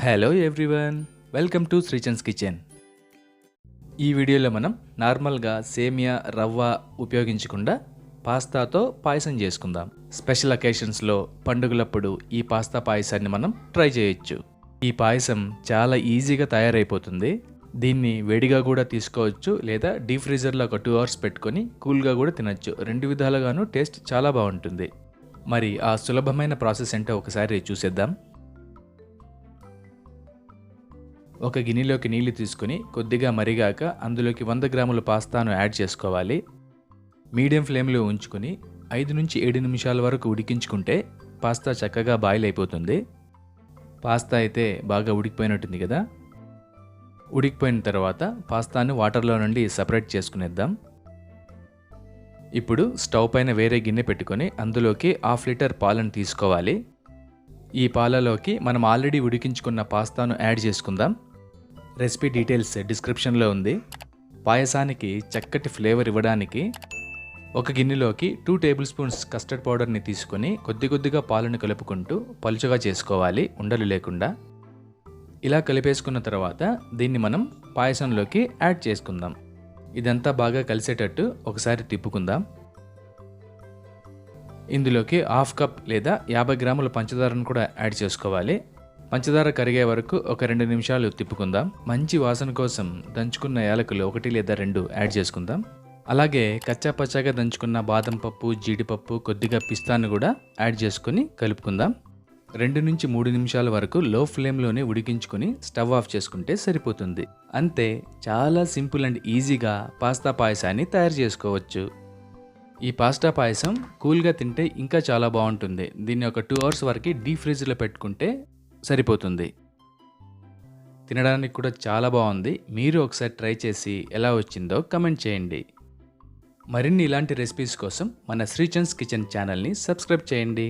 Hello everyone, welcome to శ్రీచన్స్ kitchen. ఈ వీడియోలో మనం నార్మల్గా సేమియా రవ్వ ఉపయోగించకుండా పాస్తాతో పాయసం చేసుకుందాం. స్పెషల్ అకేషన్స్లో పండుగలప్పుడు ఈ పాస్తా పాయసాన్ని మనం ట్రై చేయొచ్చు. ఈ పాయసం చాలా ఈజీగా తయారైపోతుంది. దీన్ని వేడిగా కూడా తీసుకోవచ్చు, లేదా డీప్ ఫ్రీజర్లో ఒక 2 అవర్స్ పెట్టుకొని కూల్గా కూడా తినచ్చు. రెండు విధాలుగాను టేస్ట్ చాలా బాగుంటుంది. మరి ఆ సులభమైన ప్రాసెస్ ఏంటో ఒకసారి చూసేద్దాం. ఒక గిన్నెలోకి నీళ్లు తీసుకుని కొద్దిగా మరిగాక అందులోకి 100 గ్రాముల పాస్తాను యాడ్ చేసుకోవాలి. మీడియం ఫ్లేమ్లో ఉంచుకొని 5 నుంచి 7 నిమిషాల వరకు ఉడికించుకుంటే పాస్తా చక్కగా బాయిల్ అయిపోతుంది. పాస్తా అయితే బాగా ఉడికిపోయినట్టుంది కదా. ఉడికిపోయిన తర్వాత పాస్తాను వాటర్లో నుండి సపరేట్ చేసుకునేద్దాం. ఇప్పుడు స్టవ్ పైన వేరే గిన్నె పెట్టుకొని అందులోకి 1/2 లీటర్ పాలను తీసుకోవాలి. ఈ పాలలోకి మనం ఆల్రెడీ ఉడికించుకున్న పాస్తాను యాడ్ చేసుకుందాం. రెసిపీ డీటెయిల్స్ డిస్క్రిప్షన్లో ఉంది. పాయసానికి చక్కటి ఫ్లేవర్ ఇవ్వడానికి ఒక గిన్నెలోకి 2 టేబుల్ స్పూన్స్ కస్టర్డ్ పౌడర్ని తీసుకొని కొద్దిగా పాలను కలుపుకుంటూ పలుచగా చేసుకోవాలి, ఉండలు లేకుండా. ఇలా కలిపేసుకున్న తర్వాత దీన్ని మనం పాయసంలోకి యాడ్ చేసుకుందాం. ఇదంతా బాగా కలిసేటట్టు ఒకసారి తిప్పుకుందాం. ఇందులోకి 1/2 కప్ లేదా 50 గ్రాముల పంచదారను కూడా యాడ్ చేసుకోవాలి. పంచదార కరిగే వరకు ఒక 2 నిమిషాలు తిప్పుకుందాం. మంచి వాసన కోసం దంచుకున్న యాలకులు 1 లేదా 2 యాడ్ చేసుకుందాం. అలాగే కచ్చా పచ్చాగా దంచుకున్న బాదం పప్పు, జీడిపప్పు, కొద్దిగా పిస్తాను కూడా యాడ్ చేసుకొని కలుపుకుందాం. 2 నుంచి 3 నిమిషాల వరకు లో ఫ్లేమ్లోనే ఉడికించుకొని స్టవ్ ఆఫ్ చేసుకుంటే సరిపోతుంది. అంతే, చాలా సింపుల్ అండ్ ఈజీగా పాస్తా పాయసాన్ని తయారు చేసుకోవచ్చు. ఈ పాస్తా పాయసం కూల్గా తింటే ఇంకా చాలా బాగుంటుంది. దీన్ని ఒక 2 అవర్స్ వరకు డీప్ ఫ్రీజర్లో పెట్టుకుంటే సరిపోతుంది. తినడానికి కూడా చాలా బాగుంది. మీరు ఒకసారి ట్రై చేసి ఎలా వచ్చిందో కమెంట్ చేయండి. మరిన్ని ఇలాంటి రెసిపీస్ కోసం మన శ్రీచన్స్ కిచెన్ ఛానల్ని సబ్స్క్రైబ్ చేయండి.